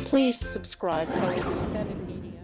Please subscribe to Over 7 Media.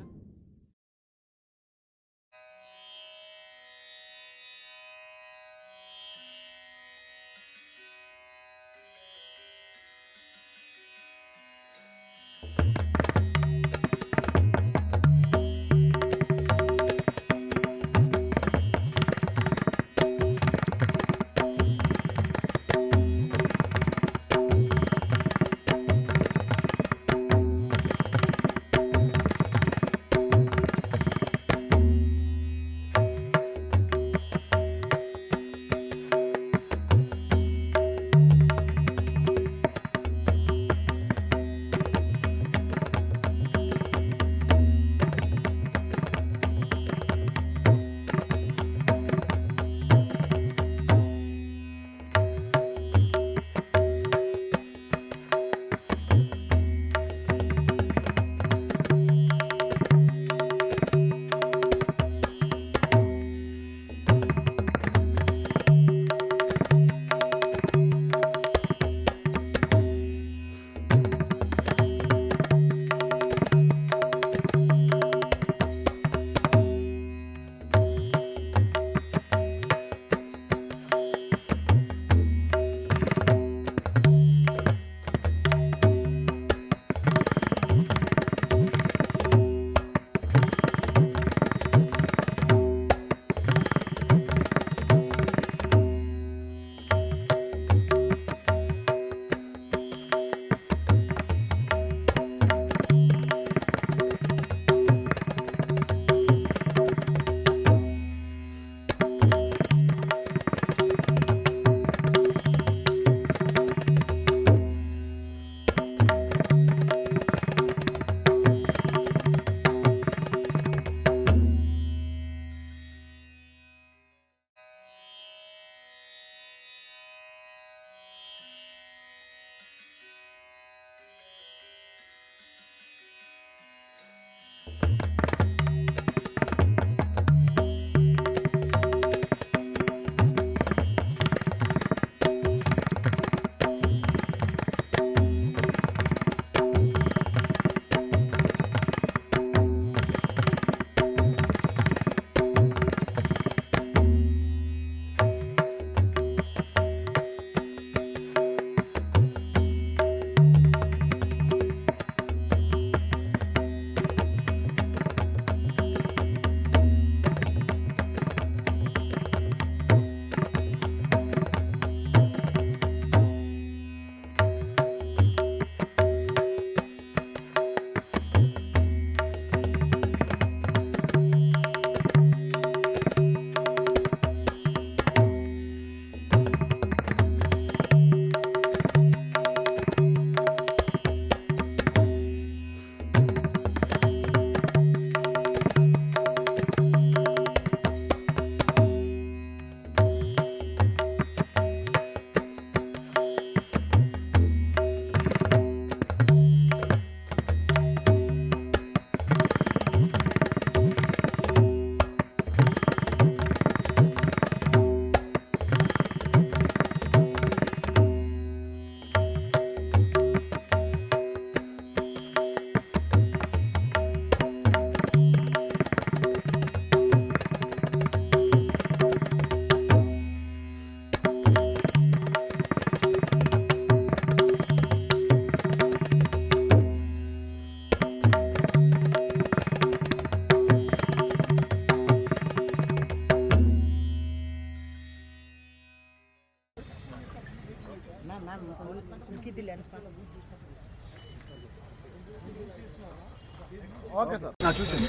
Okay sir నా చూసాను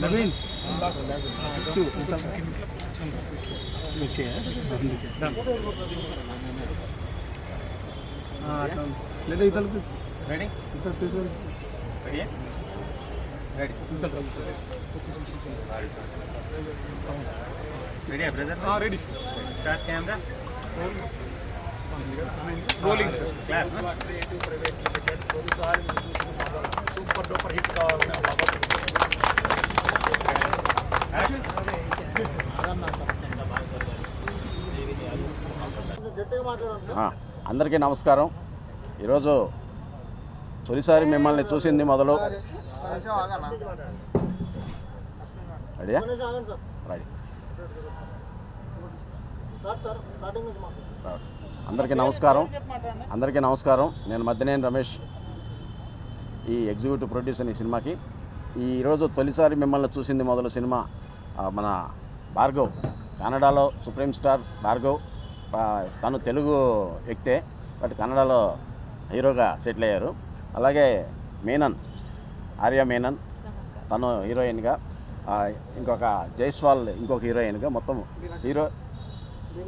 Naveen ready brother ready start camera rolling sir clap private limited ఒకసారి super duper hit కావాలి అందరికీ నమస్కారం. ఈరోజు తొలిసారి మిమ్మల్ని చూసింది మొదలు రెడీయా రెడీ అందరికీ నమస్కారం నేను మద్దినేని రమేష్ ఈ ఎగ్జిక్యూటివ్ ప్రొడ్యూసర్ ఈ సినిమాకి ఈరోజు తొలిసారి మిమ్మల్ని చూసింది మొదలు సినిమా మన భార్గవ్ కన్నడలో సుప్రీం స్టార్ భార్గవ్ తను తెలుగు వ్యక్తే బట్ కన్నడలో హీరోగా సెటిల్ అయ్యారు. అలాగే ఆర్య మేనన్ తను హీరోయిన్గా, ఇంకొక జైస్వాల్ ఇంకొక హీరోయిన్గా, మొత్తం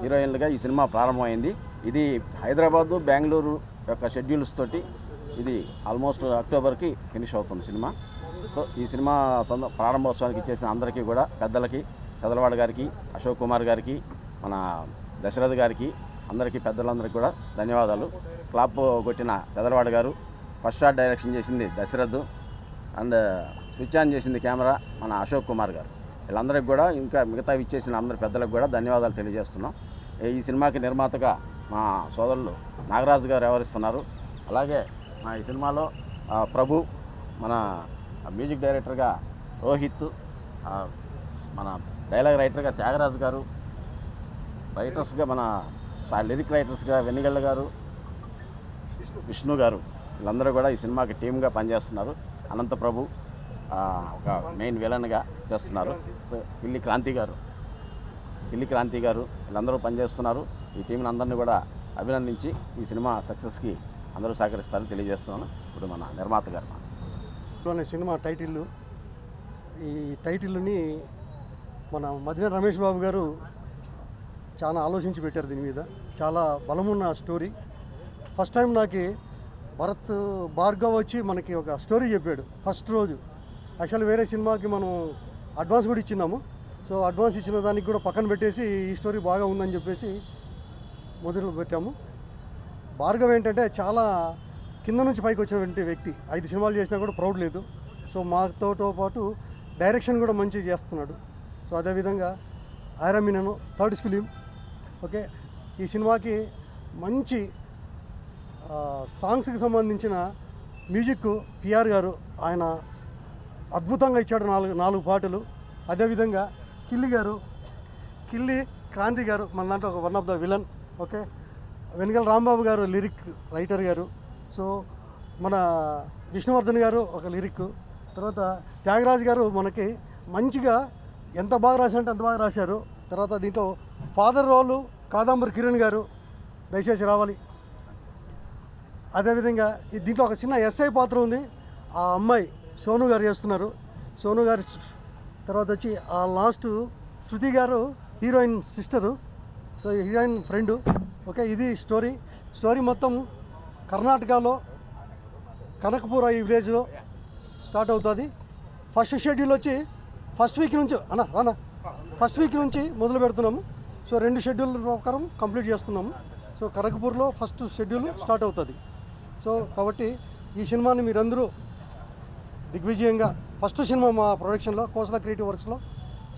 హీరోయిన్లుగా ఈ సినిమా ప్రారంభమైంది. ఇది హైదరాబాదు బెంగళూరు యొక్క షెడ్యూల్స్ తోటి ఇది ఆల్మోస్ట్ అక్టోబర్కి ఫినిష్ అవుతుంది సినిమా. సో ఈ సినిమా ప్రారంభోత్సవానికి ఇచ్చేసిన అందరికీ కూడా, పెద్దలకి, చదలవాడ గారికి, అశోక్ కుమార్ గారికి, మన దశరథ్ గారికి, అందరికీ పెద్దలందరికీ కూడా ధన్యవాదాలు. క్లాప్ కొట్టిన చదలవాడ గారు, ఫస్ట్ షాట్ డైరెక్షన్ చేసింది దశరథ్, అండ్ స్విచ్ ఆన్ చేసింది కెమెరా మన అశోక్ కుమార్ గారు. వీళ్ళందరికీ కూడా, ఇంకా మిగతా ఇచ్చేసిన అందరి పెద్దలకు కూడా ధన్యవాదాలు తెలియజేస్తున్నాం. ఈ సినిమాకి నిర్మాతగా మా సోదరులు నాగరాజు గారు వ్యవహరిస్తున్నారు. అలాగే ఈ సినిమాలో ప్రభు, మన మ్యూజిక్ డైరెక్టర్గా రోహిత్, మన డైలాగ్ రైటర్గా త్యాగరాజు గారు, రైటర్స్గా మన లిరిక్ రైటర్స్గా వెన్నిగళ్ళ గారు, విష్ణు గారు, వీళ్ళందరూ కూడా ఈ సినిమాకి టీమ్గా పనిచేస్తున్నారు. అనంత ప్రభు ఒక మెయిన్ విలన్గా చేస్తున్నారు. సో కిల్లి క్రాంతి గారు వీళ్ళందరూ పనిచేస్తున్నారు. ఈ టీంని అందరినీ కూడా అభినందించి ఈ సినిమా సక్సెస్కి అందరూ సహకరిస్తారని తెలియజేస్తున్నాను. ఇప్పుడు మన నిర్మాత గారు సినిమా ఈ టైటిల్ని మన మద్దినేని రమేష్ బాబు గారు చాలా ఆలోచించి పెట్టారు. దీని మీద చాలా బలమున్న స్టోరీ. ఫస్ట్ టైం నాకు భార్గవ్ వచ్చి మనకి ఒక స్టోరీ చెప్పాడు ఫస్ట్ రోజు. యాక్చువల్లీ వేరే సినిమాకి మనం అడ్వాన్స్ కూడా ఇచ్చినాము. సో అడ్వాన్స్ ఇచ్చిన దానికి కూడా పక్కన పెట్టేసి ఈ స్టోరీ బాగా ఉందని చెప్పేసి మొదలు పెట్టాము. భార్గవ్ ఏంటంటే చాలా కింద నుంచి పైకి వచ్చినటువంటి వ్యక్తి. 5 సినిమాలు చేసినా కూడా ప్రౌడ్ లేదు. సో మాతో పాటు డైరెక్షన్ కూడా మంచిగా చేస్తున్నాడు. సో అదేవిధంగా ఐరమినను థర్డ్ ఫిలిం. ఓకే, ఈ సినిమాకి మంచి సాంగ్స్కి సంబంధించిన మ్యూజిక్ పిఆర్ గారు ఆయన అద్భుతంగా ఇచ్చాడు. 4 పాటలు. అదేవిధంగా కిల్లి క్రాంతి గారు మన దాంట్లో ఒక one of the villain. Okay, వెనుగల రాంబాబు గారు లిరిక్ రైటర్ గారు. సో మన విష్ణువర్ధన్ గారు ఒక లిరిక్. తర్వాత త్యాగరాజు గారు మనకి మంచిగా ఎంత బాగా రాశారంటే అంత బాగా రాశారు. తర్వాత దీంట్లో ఫాదర్ రోలు కాదంబరి కిరణ్ గారు దయచేసి రావాలి. అదేవిధంగా దీంట్లో ఒక చిన్న ఎస్ఐ పాత్ర ఉంది. ఆ అమ్మాయి సోను గారు చేస్తున్నారు. సోను గారి తర్వాత వచ్చి ఆ లాస్ట్ శృతి గారు heroine sister. So heroine friend. Okay, ఇది స్టోరీ మొత్తం కర్ణాటకలో కనకపూర ఈ విలేజ్లో స్టార్ట్ అవుతుంది. ఫస్ట్ షెడ్యూల్ వచ్చి ఫస్ట్ వీక్ నుంచి మొదలు పెడుతున్నాము. సో 2 షెడ్యూల్ ప్రకారం కంప్లీట్ చేస్తున్నాము. సో కనకపూర్లో ఫస్ట్ షెడ్యూల్ స్టార్ట్ అవుతుంది. సో కాబట్టి ఈ సినిమాని మీరందరూ దిగ్విజయంగా, ఫస్ట్ సినిమా మా ప్రొడక్షన్లో కోసల క్రియేటివ్ వర్క్స్లో.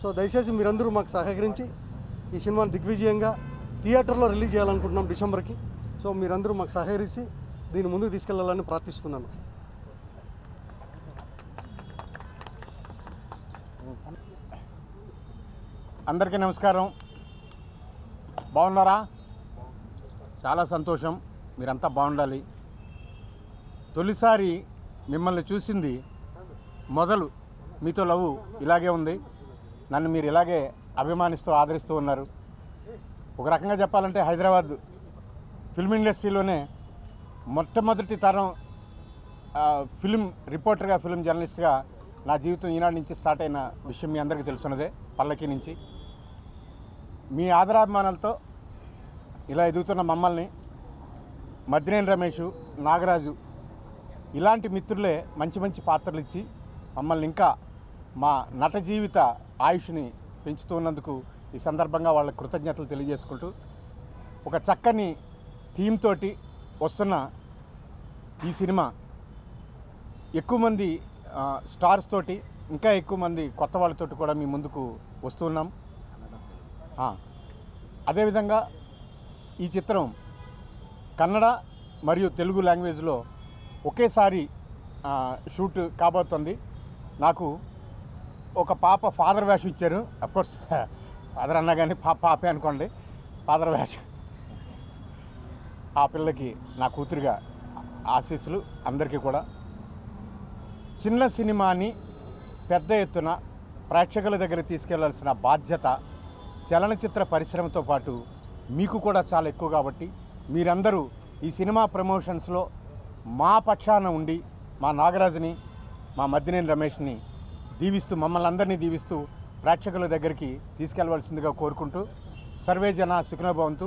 సో దయచేసి మీరందరూ మాకు సహకరించి ఈ సినిమాని దిగ్విజయంగా థియేటర్లో రిలీజ్ చేయాలనుకుంటున్నాం డిసెంబర్కి. సో మీరందరూ మాకు సహకరించి దీన్ని ముందుకు తీసుకెళ్లాలని ప్రార్థిస్తున్నాను. అందరికీ నమస్కారం. బాగున్నారా? చాలా సంతోషం, మీరంతా బాగుండాలి. తొలిసారి మిమ్మల్ని చూసింది మొదలు మీతో లవ్ ఇలాగే ఉంది. నన్ను మీరు ఇలాగే అభిమానిస్తూ ఆదరిస్తూ ఉన్నారు. ఒక రకంగా చెప్పాలంటే హైదరాబాద్ ఫిల్మ్ ఇండస్ట్రీలోనే మొట్టమొదటి తరం ఫిల్మ్ రిపోర్టర్గా, ఫిల్మ్ జర్నలిస్ట్గా నా జీవితం ఈనాడు నుంచి స్టార్ట్ అయిన విషయం మీ అందరికీ తెలుసున్నదే. పల్లకి నుంచి మీ ఆదరాభిమానాలతో ఇలా ఎదుగుతున్న మమ్మల్ని మద్దినేని రమేష్, నాగరాజు ఇలాంటి మిత్రులే మంచి మంచి పాత్రలు ఇచ్చి మమ్మల్ని ఇంకా మా నట జీవిత ఆయుష్ని పెంచుతున్నందుకు ఈ సందర్భంగా వాళ్ళ కృతజ్ఞతలు తెలియజేసుకుంటూ, ఒక చక్కని థీమ్ తోటి వస్తున్న ఈ సినిమా ఎక్కువ మంది స్టార్స్ తోటి, ఇంకా ఎక్కువ మంది కొత్త వాళ్ళతోటి కూడా మీ ముందుకు వస్తున్నాం. అదేవిధంగా ఈ చిత్రం కన్నడ మరియు తెలుగు లాంగ్వేజ్లో ఒకేసారి షూట్ కాబోతుంది. నాకు ఒక పాప ఫాదర్ వేషం ఇచ్చారు. అఫ్కోర్స్ ఫాదర్ అన్నా కానీ పాపే అనుకోండి, ఫాదర్ వేషం. ఆ పిల్లకి నా కూతురుగా ఆశీస్సులు. అందరికీ కూడా చిన్న సినిమాని పెద్ద ఎత్తున ప్రేక్షకుల దగ్గర తీసుకెళ్లాల్సిన బాధ్యత చలనచిత్ర పరిశ్రమతో పాటు మీకు కూడా చాలా ఎక్కువ కాబట్టి మీరందరూ ఈ సినిమా ప్రమోషన్స్లో మా పక్షాన ఉండి మా నాగరాజుని, మా మద్దినేని రమేష్ని దీవిస్తూ, మమ్మల్ని అందరినీ దీవిస్తూ ప్రేక్షకుల దగ్గరికి తీసుకెళ్లవలసిందిగా కోరుకుంటూ, సర్వే జన సుఖినో భవంతు.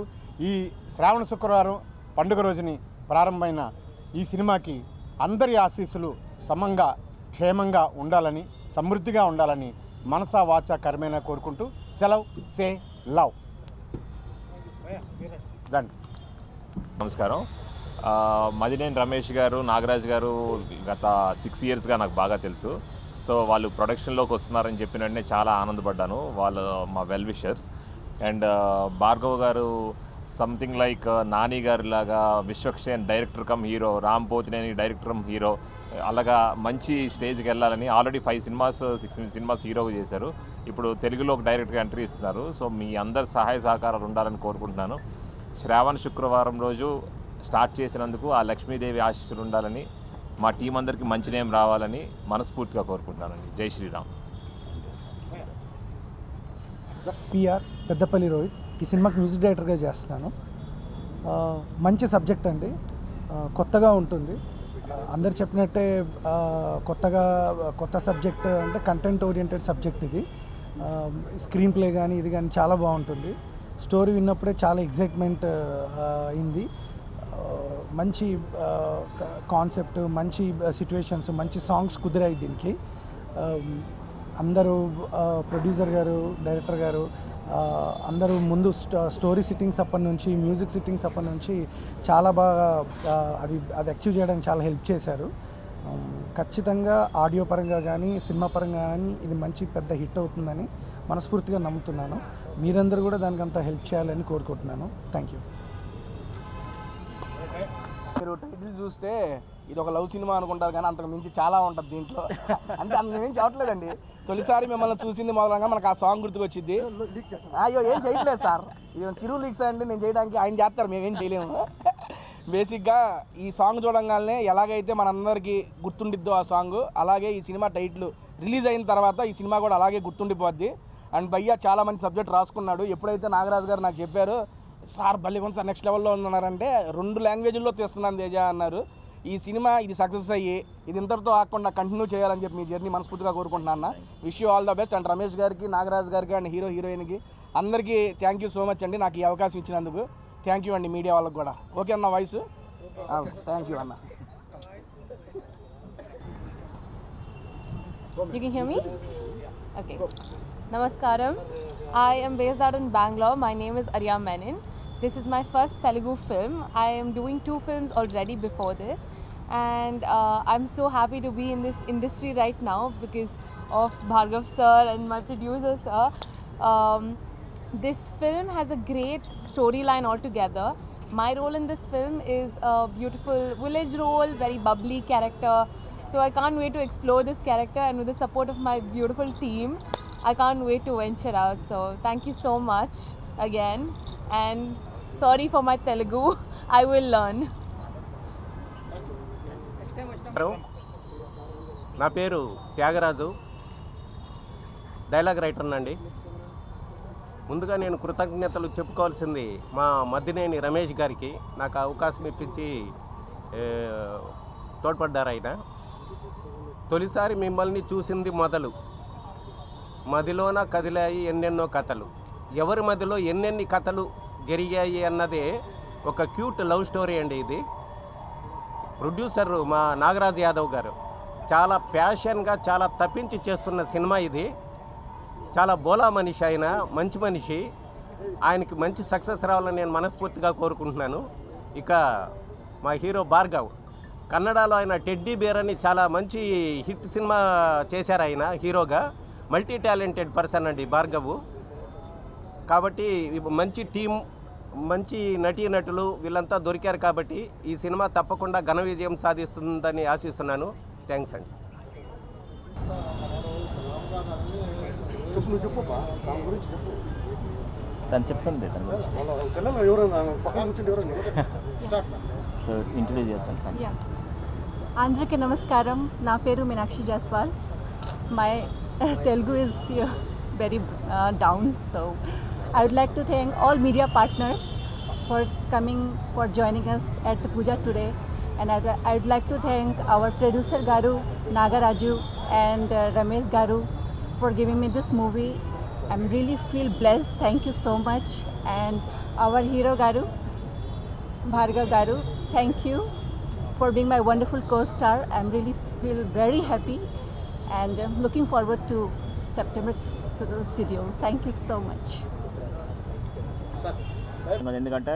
ఈ శ్రావణ శుక్రవారం పండుగ రోజుని ప్రారంభమైన ఈ సినిమాకి అందరి ఆశీస్సులు సమంగా క్షేమంగా ఉండాలని, సమృద్ధిగా ఉండాలని మనసా వాచా కర్మేనా కోరుకుంటూ సెలవ్. Say love. దండి. నమస్కారం. మదినేని రమేష్ గారు, నాగరాజ్ గారు గత 6 ఇయర్స్గా నాకు బాగా తెలుసు. సో వాళ్ళు ప్రొడక్షన్లోకి వస్తున్నారని చెప్పిన వెంటనే చాలా ఆనందపడ్డాను. వాళ్ళు మా వెల్ విషర్స్. అండ్ భార్గవ్ గారు సంథింగ్ లైక్ నాని గారి లాగా Vishwaksen director cum hero, Ram Pothineni director cum hero, అలాగా మంచి స్టేజ్కి వెళ్ళాలని ఆల్రెడీ 5 సినిమాస్ 6 సినిమాస్ హీరోగా చేశారు. ఇప్పుడు తెలుగులో డైరెక్ట్గా ఎంట్రీ ఇస్తున్నారు. సో మీ అందరి సహాయ సహకారాలు ఉండాలని కోరుకుంటున్నాను. శ్రావణ శుక్రవారం రోజు స్టార్ట్ చేసినందుకు ఆ లక్ష్మీదేవి ఆశీస్సులు ఉండాలని, మా టీం అందరికీ మంచి నేమ్ రావాలని మనస్ఫూర్తిగా కోరుకుంటున్నానండి. జై శ్రీరామ్. పిఆర్ పెద్దపల్లి రోహిత్. ఈ సినిమాకి మ్యూజిక్ డైరెక్టర్గా చేస్తున్నాను. మంచి సబ్జెక్ట్ అండి, కొత్తగా ఉంటుంది. అందరు చెప్పినట్టే కొత్త సబ్జెక్ట్ అంటే కంటెంట్ ఓరియంటెడ్ సబ్జెక్ట్ ఇది. స్క్రీన్ ప్లే కానీ ఇది కానీ చాలా బాగుంటుంది. స్టోరీ విన్నప్పుడే చాలా ఎగ్జైట్మెంట్ అయింది. మంచి కాన్సెప్ట్, మంచి సిట్యుయేషన్స్, మంచి సాంగ్స్ కుదిరాయి దీనికి. అందరూ ప్రొడ్యూసర్ గారు, డైరెక్టర్ గారు అందరూ ముందు స్టోరీ సిట్టింగ్స్ అప్పటి నుంచి, మ్యూజిక్ సిట్టింగ్స్ అప్పటి నుంచి చాలా బాగా అది అచీవ్ చేయడానికి చాలా హెల్ప్ చేశారు. ఖచ్చితంగా ఆడియో పరంగా కానీ సినిమా పరంగా కానీ ఇది మంచి పెద్ద హిట్ అవుతుందని మనస్ఫూర్తిగా నమ్ముతున్నాను. మీరందరూ కూడా దానికి అంతా హెల్ప్ చేయాలని కోరుకుంటున్నాను. Thank you. మీరు టైటిల్ చూస్తే ఇది ఒక లవ్ సినిమా అనుకుంటారు, కానీ అంతకు మించి చాలా ఉంటుంది దీంట్లో. అంటే అందులో ఏం చెప్పట్లేదండి. తొలిసారి మిమ్మల్ని చూసింది మొదలంగా మనకు ఆ సాంగ్ గుర్తుకొచ్చింది. అయ్యో ఏం చేయట్లేదు సార్, ఇది చిరు లీక్స్ అండి. నేను చేయడానికి ఆయన చేస్తారు, మేమేం చేయలేము. బేసిక్గా ఈ సాంగ్ చూడంగానే ఎలాగైతే మనందరికీ గుర్తుండిద్దో ఆ సాంగ్, అలాగే ఈ సినిమా టైటిల్ రిలీజ్ అయిన తర్వాత ఈ సినిమా కూడా అలాగే గుర్తుండిపోద్ది. అండ్ భయ్య చాలా మంచి సబ్జెక్ట్ రాసుకున్నాడు. ఎప్పుడైతే నాగరాజు గారు నాకు చెప్పారు, సార్ బల్లికొండ సార్ నెక్స్ట్ లెవెల్లో ఉన్నారంటే 2 లాంగ్వేజ్ల్లో తీస్తున్నాను తేజ అన్నారు. ఈ సినిమా ఇది సక్సెస్ అయ్యి ఇది ఇంతటితో ఆకుండా కంటిన్యూ చేయాలని చెప్పి మీ జర్నీ మనస్ఫూర్తిగా కోరుకుంటున్నాను అన్న. Wish you all the best. And Ramesh గారికి, నాగరాజ్ గారికి అండ్ హీరోయిన్కి అందరికీ థ్యాంక్ యూ సో మచ్ అండి, నాకు ఈ అవకాశం ఇచ్చినందుకు. థ్యాంక్ యూ అండి మీడియా వాళ్ళకి కూడా. ఓకే అన్న వాయిస్? థ్యాంక్ యూ అన్న. You can hear me? Okay. Namaskaram. I am based out in Bangalore. My name is Arya Menon. This is my first Telugu film. I am doing 2 films already before this, and I'm so happy to be in this industry right now because of Bhargav sir and my producer sir. This film has a great storyline altogether. My role in this film is a beautiful village role, very bubbly character. So I can't wait to explore this character, and with the support of my beautiful team, I can't wait to venture out. So thank you so much again, and sorry for my Telugu. I will learn. నా పేరు Tyagaraju, dialogue writer అండి. ముందుగా నేను కృతజ్ఞతలు చెప్పుకోవాల్సింది మా మద్దినేని రమేష్ గారికి. నాకు అవకాశం ఇప్పించి తోడ్పడ్డారు ఆయన. తొలిసారి మిమ్మల్ని చూసింది మొదలు, మదిలోన కదిలాయి ఎన్నెన్నో కథలు, ఎవరి మదిలో ఎన్నెన్ని కథలు జరిగాయి అన్నదే ఒక క్యూట్ లవ్ స్టోరీ అండి ఇది. ప్రొడ్యూసర్ మా నాగరాజ్ యాదవ్ గారు చాలా ప్యాషన్గా చాలా తప్పించి చేస్తున్న సినిమా ఇది. చాలా బోలా మనిషి, ఆయన మంచి మనిషి. ఆయనకి మంచి సక్సెస్ రావాలని నేను మనస్ఫూర్తిగా కోరుకుంటున్నాను. ఇక మా హీరో భార్గవ్, కన్నడలో ఆయన టెడ్డీ బేర్ అని చాలా మంచి హిట్ సినిమా చేశారు ఆయన హీరోగా. మల్టీ టాలెంటెడ్ పర్సన్ అండి భార్గవ్. కాబట్టి మంచి టీం, మంచి నటీనటులు వీళ్ళంతా దొరికారు కాబట్టి ఈ సినిమా తప్పకుండా ఘన విజయం సాధిస్తుందని ఆశిస్తున్నాను. థ్యాంక్స్ అండి. తను చెప్తుంది తన గురించి. సో ఇంట్రడ్యూస్ చేస్తాను. అందరికీ నమస్కారం. నా పేరు Meenakshi Jaiswal. My Telugu is very down. So I would like to thank all media partners for coming, for joining us at the puja today. And I would like to thank our producer Garu, Nagaraju and Ramesh Garu for giving me this movie. I'm really feel blessed. Thank you so much. And our hero Garu, Bhargav Garu, thank you for being my wonderful co-star. I'm really feel very happy and looking forward to September schedule. Thank you so much. ఎందుకంటే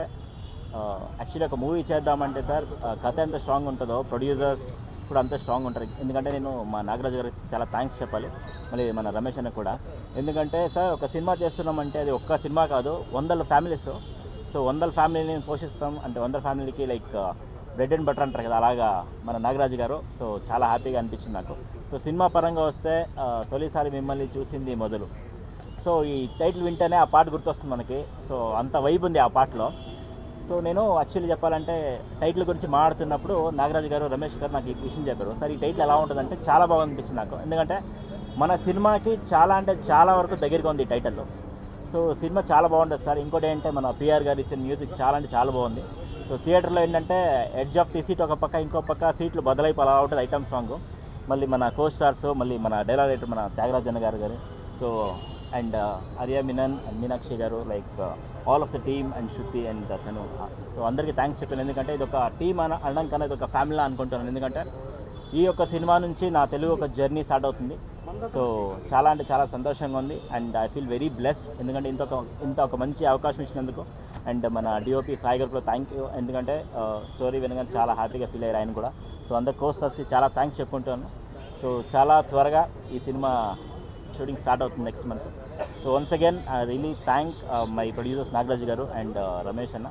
actually ఒక movie చేద్దామంటే sir కథ ఎంత strong ఉంటుందో producers కూడా అంత strong ఉంటారు. ఎందుకంటే నేను మా నాగరాజు గారికి చాలా థ్యాంక్స్ చెప్పాలి, మళ్ళీ మన రమేష్ అన్న కూడా. ఎందుకంటే సార్ ఒక సినిమా చేస్తున్నామంటే అది ఒక్క సినిమా కాదు, 100 ఫ్యామిలీస్. సో 100 ఫ్యామిలీని పోషిస్తాం అంటే 100 ఫ్యామిలీకి లైక్ బ్రెడ్ అండ్ బటర్ అంటారు కదా, అలాగా మన నాగరాజు గారు. సో చాలా హ్యాపీగా అనిపించింది నాకు. సో సినిమా పరంగా వస్తే తొలిసారి మిమ్మల్ని చూసింది మొదలు. సో ఈ టైటిల్ వింటేనే ఆ పాట గుర్తొస్తుంది మనకి. సో అంత వైబ్ ఉంది ఆ పాటలో. సో నేను యాక్చువల్లీ చెప్పాలంటే టైటిల్ గురించి మాట్లాడుతున్నప్పుడు నాగరాజు గారు, రమేష్ గారు నాకు ఈ విషయం చెప్పారు. సార్ ఈ టైటిల్ ఎలా ఉంటుందంటే చాలా బాగా అనిపించింది నాకు. ఎందుకంటే మన సినిమాకి చాలా అంటే చాలా వరకు దగ్గరగా ఉంది ఈ టైటిల్లో. సో సినిమా చాలా బాగుంటుంది సార్. ఇంకోటి ఏంటంటే మన పిఆర్ గారు ఇచ్చిన మ్యూజిక్ చాలా అంటే చాలా బాగుంది. సో థియేటర్లో ఏంటంటే ఎడ్జ్ ఆఫ్ ది సీట్ ఒక పక్క, ఇంకో పక్క సీట్లు బదలైపు అలా ఉంటుంది ఐటమ్ సాంగ్. మళ్ళీ మన కో స్టార్స్, మళ్ళీ మన డైలాగ్ రైటర్ మన త్యాగరాజన్న గారు. So and Arya Menon and Meenakshi గారు, like all of the team and Shruti and తను. సో అందరికీ థ్యాంక్స్ చెప్పాను. ఎందుకంటే ఇది ఒక టీమ్ అనడం కన్నా ఇది ఒక ఫ్యామిలీ అనుకుంటున్నాను. ఎందుకంటే ఈ యొక్క సినిమా నుంచి నా తెలుగు ఒక జర్నీ స్టార్ట్ అవుతుంది. సో చాలా అంటే చాలా సంతోషంగా ఉంది and I feel very blessed. ఎందుకంటే ఇంత ఒక మంచి అవకాశం ఇచ్చినందుకు. అండ్ మన డిఓపి సాయి గారు కూడా థ్యాంక్ యూ. ఎందుకంటే స్టోరీ వినగానే చాలా హ్యాపీగా ఫీల్ అయ్యారు ఆయన కూడా. సో అందరు కోస్టర్స్కి చాలా థ్యాంక్స్ చెప్పుకుంటాను. సో చాలా త్వరగా ఈ సినిమా షూటింగ్ స్టార్ట్ అవుతుంది next month. So once again I really thank my producers Nagaraju గారు అండ్ రమేష్ అన్న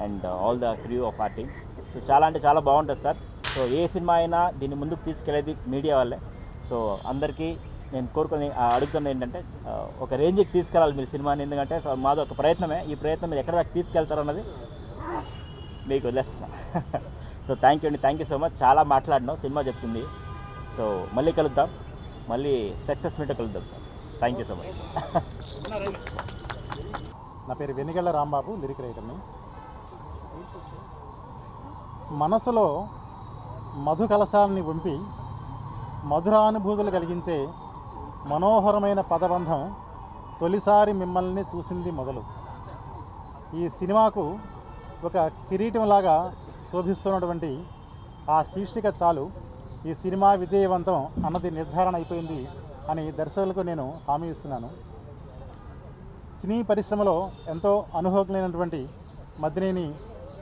and all the crew of our team. So చాలా అంటే చాలా బాగుంటుంది సార్. సో ఏ సినిమా అయినా దీన్ని ముందుకు తీసుకెళ్ళేది మీడియా వాళ్ళే. సో అందరికీ నేను అడుగుతున్నది ఏంటంటే ఒక రేంజ్కి తీసుకెళ్ళాలి మీరు సినిమాని. ఎందుకంటే సో మాది ఒక ప్రయత్నమే. ఈ ప్రయత్నం మీరు ఎక్కడ దాకా తీసుకెళ్తారు అన్నది మీకు వదిలేస్తున్నా. సో థ్యాంక్ యూ అండి, థ్యాంక్ యూ సో మచ్. చాలా మాట్లాడినాం, సినిమా చెప్తుంది. సో మళ్ళీ కలుద్దాం, మళ్ళీ సక్సెస్ మీట్ కలుద్దాం sir. Thank you so much. నా పేరు వెనిగళ్ళ రాంబాబు, లిరిక్ రైటర్ని. మనసులో మధు కలశాన్ని వంపి మధురానుభూతులు కలిగించే మనోహరమైన పదబంధం తొలిసారి మిమ్మల్ని చూసింది మొదలు. ఈ సినిమాకు ఒక కిరీటంలాగా శోభిస్తున్నటువంటి ఆ శీర్షిక చాలు ఈ సినిమా విజయవంతం అన్నది నిర్ధారణ అయిపోయింది అని దర్శకులకు నేను హామీ ఇస్తున్నాను. సినీ పరిశ్రమలో ఎంతో అనుభవజ్ఞులైనటువంటి మద్దినేని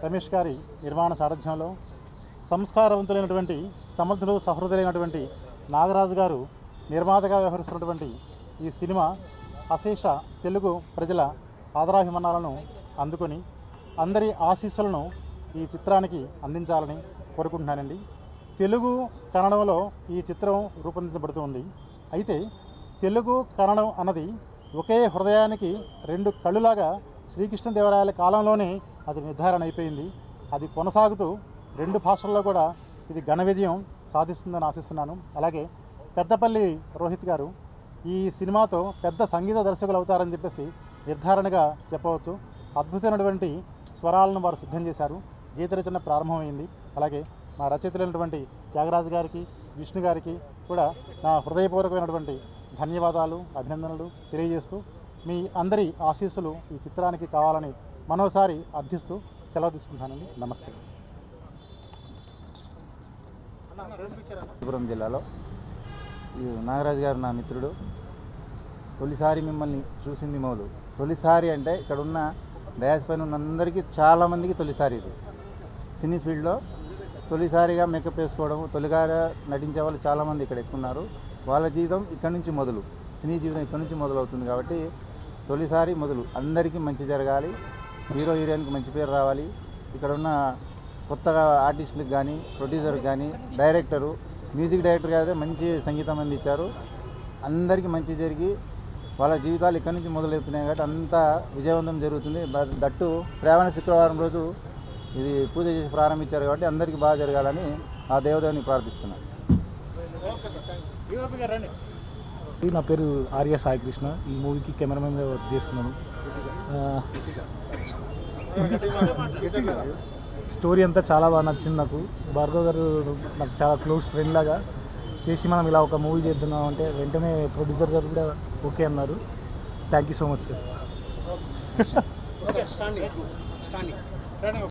రమేష్ గారి నిర్మాణ సారథ్యంలో సంస్కారవంతులైనటువంటి సమర్థులు సహృదయులైనటువంటి నాగరాజు గారు నిర్మాతగా వ్యవహరిస్తున్నటువంటి ఈ సినిమా అశేష తెలుగు ప్రజల ఆదరాభిమానాలను అందుకొని అందరి ఆశీస్సులను ఈ చిత్రానికి అందించాలని కోరుకుంటున్నానండి. తెలుగు కన్నడంలో ఈ చిత్రం రూపొందించబడుతుంది. అయితే తెలుగు కన్నడం అన్నది ఒకే హృదయానికి 2 కళ్ళులాగా శ్రీకృష్ణదేవరాయల కాలంలోనే అది నిర్ధారణ అయిపోయింది. అది కొనసాగుతూ 2 భాషల్లో కూడా ఇది ఘన విజయం సాధిస్తుందని ఆశిస్తున్నాను. అలాగే పెద్దపల్లి రోహిత్ గారు ఈ సినిమాతో పెద్ద సంగీత దర్శకులు అవుతారని చెప్పేసి నిర్ధారణగా చెప్పవచ్చు. అద్భుతమైనటువంటి స్వరాలను వారు సిద్ధం చేశారు. గీత రచన ప్రారంభమైంది. అలాగే మా రచయితలైనటువంటి త్యాగరాజు గారికి, విష్ణు గారికి కూడా నా హృదయపూర్వకమైనటువంటి ధన్యవాదాలు, అభినందనలు తెలియజేస్తూ మీ అందరి ఆశీస్సులు ఈ చిత్రానికి కావాలని మరోసారి అర్థిస్తూ సెలవు తీసుకుంటానండి. నమస్తే. అనంతపురం జిల్లాలో ఈ నాగరాజు గారు నా మిత్రుడు. తొలిసారి మిమ్మల్ని చూసింది మొదలు. తొలిసారి అంటే ఇక్కడ ఉన్న డయాస్ పైన ఉన్న అందరికీ చాలామందికి తొలిసారి ఇది. సినీ ఫీల్డ్లో తొలిసారిగా మేకప్ వేసుకోవడం, తొలిగా నటించే వాళ్ళు చాలామంది ఇక్కడ ఎక్కున్నారు. వాళ్ళ జీవితం ఇక్కడ నుంచి మొదలు, సినీ జీవితం ఇక్కడ నుంచి మొదలవుతుంది. కాబట్టి తొలిసారి మొదలు అందరికీ మంచి జరగాలి. హీరో హీరోయిన్కి మంచి పేరు రావాలి. ఇక్కడ ఉన్న కొత్తగా ఆర్టిస్టులకు కానీ ప్రొడ్యూసర్కి కానీ డైరెక్టరు మ్యూజిక్ డైరెక్టర్ కాదే మంచి సంగీతం అందించారు. అందరికీ మంచి జరిగి వాళ్ళ జీవితాలు ఇక్కడి నుంచి మొదలవుతున్నాయి కాబట్టి అంతా విజయవంతం జరుగుతుంది. దట్టు శ్రావణ శుక్రవారం రోజు ఇది పూజ చేసి ప్రారంభించారు కాబట్టి అందరికీ బాగా జరగాలని ఆ దేవదేవుని ప్రార్థిస్తున్నాను. నా పేరు ఆర్య సాయికృష్ణ. ఈ మూవీకి కెమెరామెన్గా వర్క్ చేస్తున్నాను. స్టోరీ అంతా చాలా బాగా నచ్చింది నాకు. భార్గవ్ గారు నాకు చాలా క్లోజ్ ఫ్రెండ్ లాగా చేసి మనం ఇలా ఒక మూవీ చేద్దాం అంటే వెంటనే ప్రొడ్యూసర్ గారు కూడా ఓకే అన్నారు. Thank you so much sir.